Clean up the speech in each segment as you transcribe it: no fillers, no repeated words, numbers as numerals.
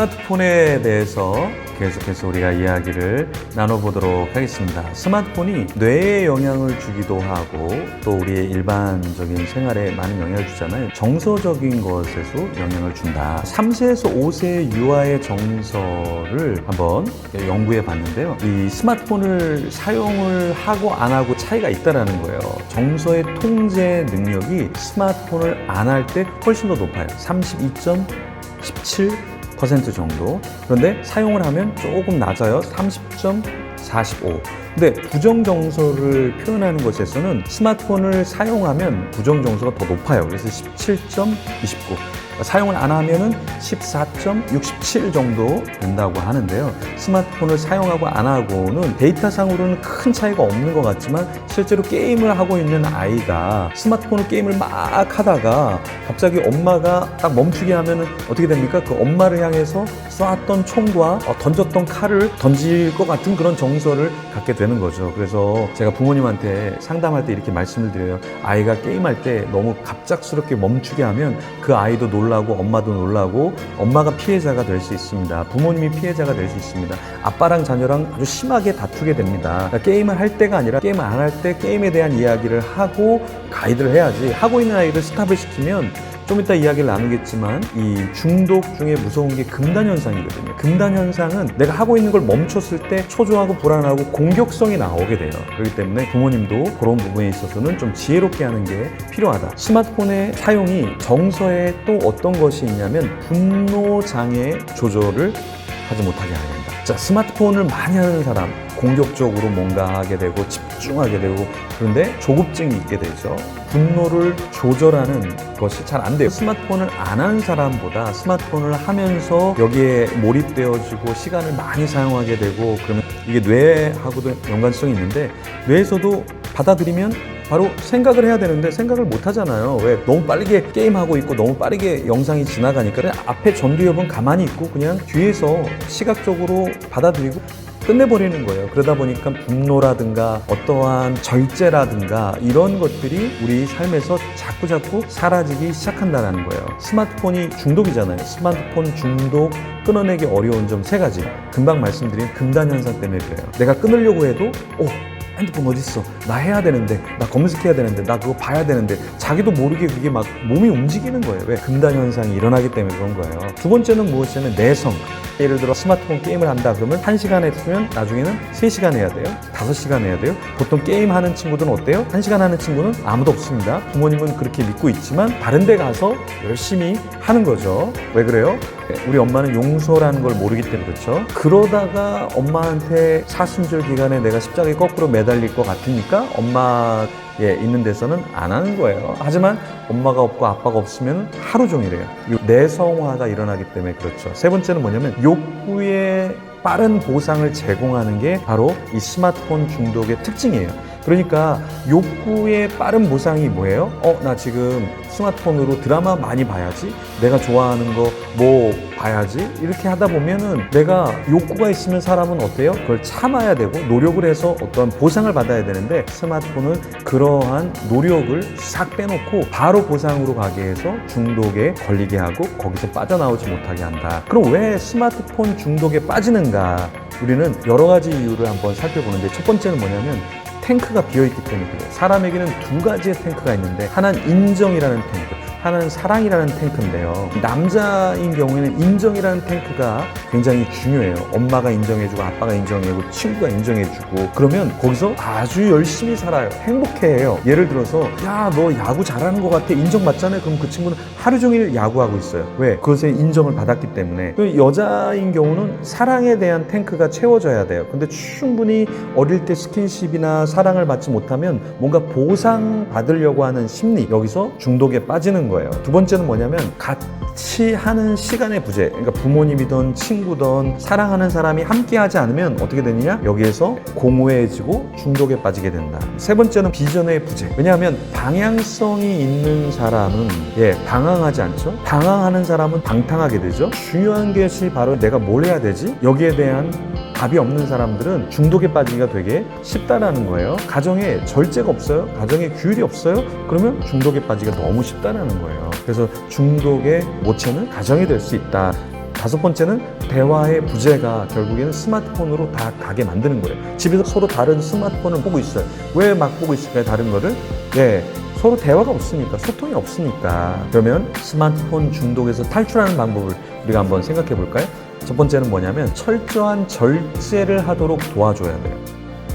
스마트폰에 대해서 계속해서 우리가 이야기를 나눠보도록 하겠습니다. 스마트폰이 뇌에 영향을 주기도 하고 또 우리의 일반적인 생활에 많은 영향을 주잖아요. 정서적인 것에도 영향을 준다. 3세에서 5세 유아의 정서를 한번 연구해 봤는데요. 이 스마트폰을 사용을 하고 안 하고 차이가 있다는 거예요. 정서의 통제 능력이 스마트폰을 안 할 때 훨씬 더 높아요. 32.17% 정도. 그런데 사용을 하면 조금 낮아요. 30.45. 근데 부정정서를 표현하는 것에서는 스마트폰을 사용하면 부정정서가 더 높아요. 그래서 17.29. 사용을 안 하면은 14.67 정도 된다고 하는데요. 스마트폰을 사용하고 안 하고는 데이터상으로는 큰 차이가 없는 것 같지만 실제로 게임을 하고 있는 아이가 스마트폰을 게임을 막 하다가 갑자기 엄마가 딱 멈추게 하면은 어떻게 됩니까? 그 엄마를 향해서 쏘았던 총과 던졌던 칼을 던질 것 같은 그런 정서를 갖게 되는 거죠. 그래서 제가 부모님한테 상담할 때 이렇게 말씀을 드려요. 아이가 게임할 때 너무 갑작스럽게 멈추게 하면 그 아이도 놀라고 엄마도 놀라고 엄마가 피해자가 될 수 있습니다. 부모님이 피해자가 될 수 있습니다. 아빠랑 자녀랑 아주 심하게 다투게 됩니다. 그러니까 게임을 할 때가 아니라 게임을 안 할 때 게임에 대한 이야기를 하고 가이드를 해야지. 하고 있는 아이를 스탑을 시키면 좀 이따 이야기를 나누겠지만 이 중독 중에 무서운 게 금단 현상이거든요. 금단 현상은 내가 하고 있는 걸 멈췄을 때 초조하고 불안하고 공격성이 나오게 돼요. 그렇기 때문에 부모님도 그런 부분에 있어서는 좀 지혜롭게 하는 게 필요하다. 스마트폰의 사용이 정서에 또 어떤 것이 있냐면 분노 장애 조절을 하지 못하게 하게 된다. 자, 스마트폰을 많이 하는 사람 공격적으로 뭔가 하게 되고 집중하게 되고 그런데 조급증이 있게 되죠. 분노를 조절하는 것이 잘 안 돼요. 스마트폰을 안 하는 사람보다 스마트폰을 하면서 여기에 몰입되어지고 시간을 많이 사용하게 되고 그러면 이게 뇌하고도 연관성이 있는데 뇌에서도 받아들이면 바로 생각을 해야 되는데 생각을 못 하잖아요. 왜? 너무 빠르게 게임하고 있고 너무 빠르게 영상이 지나가니까 그냥 앞에 전두엽은 가만히 있고 그냥 뒤에서 시각적으로 받아들이고 끝내버리는 거예요. 그러다 보니까 분노라든가 어떠한 절제라든가 이런 것들이 우리 삶에서 자꾸자꾸 사라지기 시작한다는 거예요. 스마트폰이 중독이잖아요. 스마트폰 중독 끊어내기 어려운 점 3가지. 금방 말씀드린 금단 현상 때문에 그래요. 내가 끊으려고 해도 핸드폰 어딨어? 나 해야 되는데, 나 검색해야 되는데, 나 그거 봐야 되는데 자기도 모르게 그게 막 몸이 움직이는 거예요. 왜? 금단 현상이 일어나기 때문에 그런 거예요. 두 번째는 무엇이냐면 내성. 예를 들어 스마트폰 게임을 한다 그러면 1시간 했으면 나중에는 3시간 해야 돼요. 5시간 해야 돼요. 보통 게임하는 친구들은 어때요? 1시간 하는 친구는 아무도 없습니다. 부모님은 그렇게 믿고 있지만 다른 데 가서 열심히 하는 거죠. 왜 그래요? 우리 엄마는 용서라는 걸 모르기 때문에 그렇죠. 그러다가 엄마한테 사순절 기간에 내가 십자가에 거꾸로 매달릴 것 같으니까 엄마 있는 데서는 안 하는 거예요. 하지만 엄마가 없고 아빠가 없으면 하루 종일이에요. 내성화가 일어나기 때문에 그렇죠. 3번째는 뭐냐면 욕구의 빠른 보상을 제공하는 게 바로 이 스마트폰 중독의 특징이에요. 그러니까 욕구의 빠른 보상이 뭐예요? 나 지금 스마트폰으로 드라마 많이 봐야지, 내가 좋아하는 거 뭐 봐야지, 이렇게 하다 보면은 내가 욕구가 있으면 사람은 어때요? 그걸 참아야 되고 노력을 해서 어떤 보상을 받아야 되는데 스마트폰은 그러한 노력을 싹 빼놓고 바로 보상으로 가게 해서 중독에 걸리게 하고 거기서 빠져나오지 못하게 한다. 그럼 왜 스마트폰 중독에 빠지는가? 우리는 여러 가지 이유를 한번 살펴보는데 첫 번째는 뭐냐면 탱크가 비어있기 때문에 그래요. 사람에게는 2가지의 탱크가 있는데 하나는 인정이라는 탱크, 하나는 사랑이라는 탱크인데요. 남자인 경우에는 인정이라는 탱크가 굉장히 중요해요. 엄마가 인정해주고 아빠가 인정해주고 친구가 인정해주고 그러면 거기서 아주 열심히 살아요. 행복해해요. 예를 들어서 야, 너 야구 잘하는 것 같아. 인정받잖아요. 그럼 그 친구는 하루 종일 야구하고 있어요. 왜? 그것에 인정을 받았기 때문에. 여자인 경우는 사랑에 대한 탱크가 채워져야 돼요. 근데 충분히 어릴 때 스킨십이나 사랑을 받지 못하면 뭔가 보상받으려고 하는 심리, 여기서 중독에 빠지는 거예요. 두 번째는 뭐냐면 같이 하는 시간의 부재. 그러니까 부모님이든 친구든 사랑하는 사람이 함께 하지 않으면 어떻게 되느냐? 여기에서 공허해지고 중독에 빠지게 된다. 3번째는 비전의 부재. 왜냐하면 방향성이 있는 사람은 방황하지 않죠. 방황하는 사람은 방탕하게 되죠. 중요한 것이 바로 내가 뭘 해야 되지? 여기에 대한 답이 없는 사람들은 중독에 빠지기가 되게 쉽다라는 거예요. 가정에 절제가 없어요. 가정에 규율이 없어요. 그러면 중독에 빠지기가 너무 쉽다라는 거예요. 그래서 중독의 모체는 가정이 될 수 있다. 다섯 번째는 대화의 부재가 결국에는 스마트폰으로 다 가게 만드는 거예요. 집에서 서로 다른 스마트폰을 보고 있어요. 왜 막 보고 있을까요? 다른 거를? 네, 서로 대화가 없으니까, 소통이 없으니까. 그러면 스마트폰 중독에서 탈출하는 방법을 우리가 한번 생각해 볼까요? 첫 번째는 뭐냐면 철저한 절제를 하도록 도와줘야 돼요.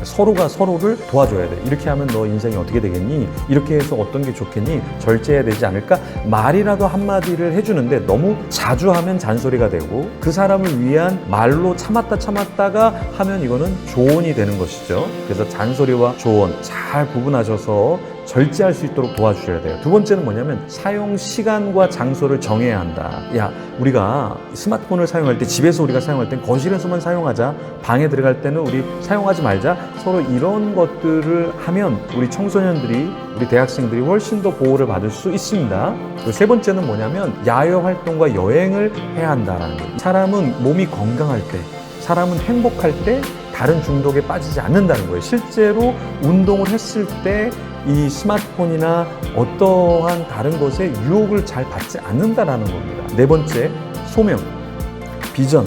서로가 서로를 도와줘야 돼. 이렇게 하면 너 인생이 어떻게 되겠니? 이렇게 해서 어떤 게 좋겠니? 절제해야 되지 않을까? 말이라도 한마디를 해주는데 너무 자주 하면 잔소리가 되고 그 사람을 위한 말로 참았다가 하면 이거는 조언이 되는 것이죠. 그래서 잔소리와 조언 잘 구분하셔서 절제할 수 있도록 도와주셔야 돼요. 두 번째는 뭐냐면 사용 시간과 장소를 정해야 한다. 야, 우리가 스마트폰을 사용할 때 집에서 우리가 사용할 땐 거실에서만 사용하자. 방에 들어갈 때는 우리 사용하지 말자. 서로 이런 것들을 하면 우리 청소년들이 우리 대학생들이 훨씬 더 보호를 받을 수 있습니다. 그리고 세 번째는 뭐냐면 야외 활동과 여행을 해야 한다라는 거예요. 사람은 몸이 건강할 때, 사람은 행복할 때 다른 중독에 빠지지 않는다는 거예요. 실제로 운동을 했을 때 이 스마트폰이나 어떠한 다른 것에 유혹을 잘 받지 않는다라는 겁니다. 네 번째, 소명, 비전,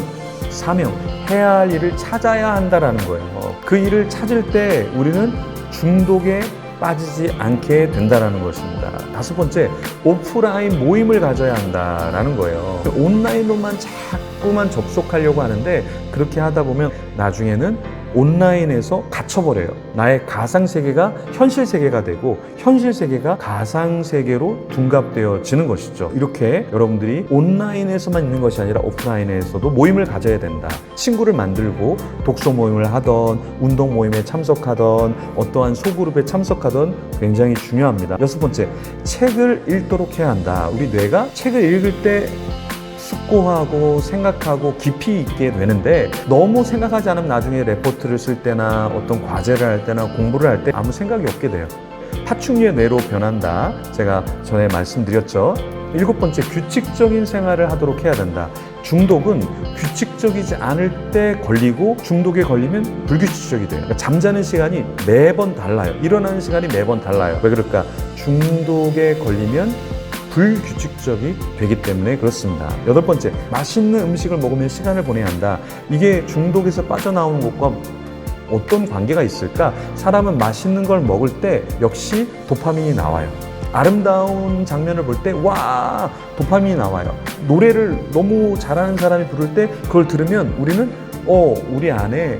사명, 해야 할 일을 찾아야 한다라는 거예요. 그 일을 찾을 때 우리는 중독에 빠지지 않게 된다라는 것입니다. 다섯 번째, 오프라인 모임을 가져야 한다라는 거예요. 온라인로만 자꾸만 접속하려고 하는데 그렇게 하다 보면 나중에는 온라인에서 갇혀버려요. 나의 가상세계가 현실세계가 되고 현실세계가 가상세계로 둔갑되어지는 것이죠. 이렇게 여러분들이 온라인에서만 있는 것이 아니라 오프라인에서도 모임을 가져야 된다. 친구를 만들고 독서 모임을 하던 운동 모임에 참석하던 어떠한 소그룹에 참석하던 굉장히 중요합니다. 여섯 번째, 책을 읽도록 해야 한다. 우리 뇌가 책을 읽을 때 숙고하고 생각하고 깊이 있게 되는데 너무 생각하지 않으면 나중에 레포트를 쓸 때나 어떤 과제를 할 때나 공부를 할 때 아무 생각이 없게 돼요. 파충류의 뇌로 변한다. 제가 전에 말씀드렸죠. 일곱 번째, 규칙적인 생활을 하도록 해야 된다. 중독은 규칙적이지 않을 때 걸리고 중독에 걸리면 불규칙적이 돼요. 그러니까 잠자는 시간이 매번 달라요. 일어나는 시간이 매번 달라요. 왜 그럴까? 중독에 걸리면 불규칙적이 되기 때문에 그렇습니다. 여덟 번째, 맛있는 음식을 먹으면 시간을 보내야 한다. 이게 중독에서 빠져나오는 것과 어떤 관계가 있을까? 사람은 맛있는 걸 먹을 때 역시 도파민이 나와요. 아름다운 장면을 볼 때 와, 도파민이 나와요. 노래를 너무 잘하는 사람이 부를 때 그걸 들으면 우리는 우리 안에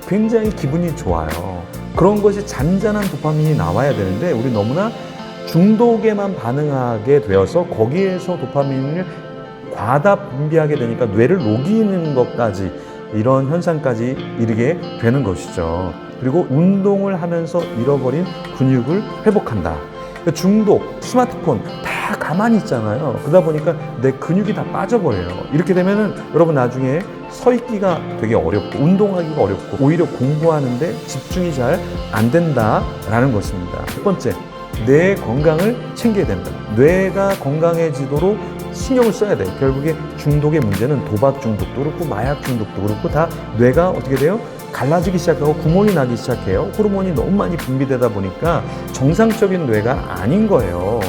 굉장히 기분이 좋아요. 그런 것이 잔잔한 도파민이 나와야 되는데 우리 너무나 중독에만 반응하게 되어서 거기에서 도파민을 과다 분비하게 되니까 뇌를 녹이는 것까지 이런 현상까지 이르게 되는 것이죠. 그리고 운동을 하면서 잃어버린 근육을 회복한다. 중독, 스마트폰 다 가만히 있잖아요. 그러다 보니까 내 근육이 다 빠져버려요. 이렇게 되면은 여러분 나중에 서 있기가 되게 어렵고 운동하기가 어렵고 오히려 공부하는데 집중이 잘 안 된다라는 것입니다. 첫 번째, 뇌 건강을 챙겨야 된다. 뇌가 건강해지도록 신경을 써야 돼요. 결국에 중독의 문제는 도박 중독도 그렇고 마약 중독도 그렇고 다 뇌가 어떻게 돼요? 갈라지기 시작하고 구멍이 나기 시작해요. 호르몬이 너무 많이 분비되다 보니까 정상적인 뇌가 아닌 거예요.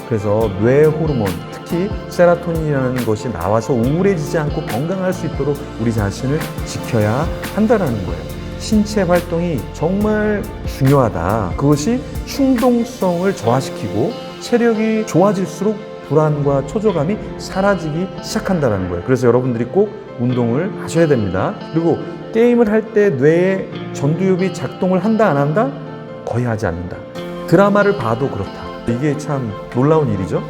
그래서 뇌 호르몬, 특히 세로토닌이라는 것이 나와서 우울해지지 않고 건강할 수 있도록 우리 자신을 지켜야 한다는 거예요. 신체 활동이 정말 중요하다. 그것이 충동성을 저하시키고 체력이 좋아질수록 불안과 초조감이 사라지기 시작한다는 거예요. 그래서 여러분들이 꼭 운동을 하셔야 됩니다. 그리고 게임을 할 때 뇌의 전두엽이 작동을 한다 안 한다? 거의 하지 않는다. 드라마를 봐도 그렇다. 이게 참 놀라운 일이죠.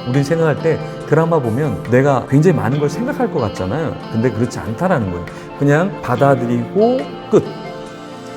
우린 생각할 때 드라마 보면 내가 굉장히 많은 걸 생각할 것 같잖아요. 근데 그렇지 않다라는 거예요. 그냥 받아들이고 끝.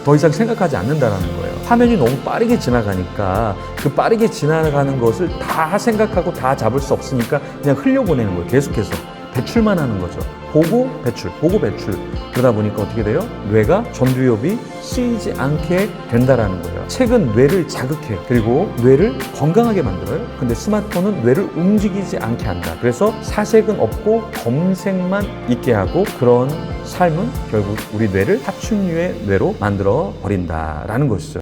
더 이상 생각하지 않는다라는 거예요. 화면이 너무 빠르게 지나가니까 그 빠르게 지나가는 것을 다 생각하고 다 잡을 수 없으니까 그냥 흘려보내는 거예요. 계속해서. 배출만 하는 거죠. 보고 배출, 보고 배출. 그러다 보니까 어떻게 돼요? 뇌가 전두엽이 쓰이지 않게 된다라는 거예요. 책은 뇌를 자극해요. 그리고 뇌를 건강하게 만들어요. 근데 스마트폰은 뇌를 움직이지 않게 한다. 그래서 사색은 없고 검색만 있게 하고 그런 삶은 결국 우리 뇌를 파충류의 뇌로 만들어 버린다라는 것이죠.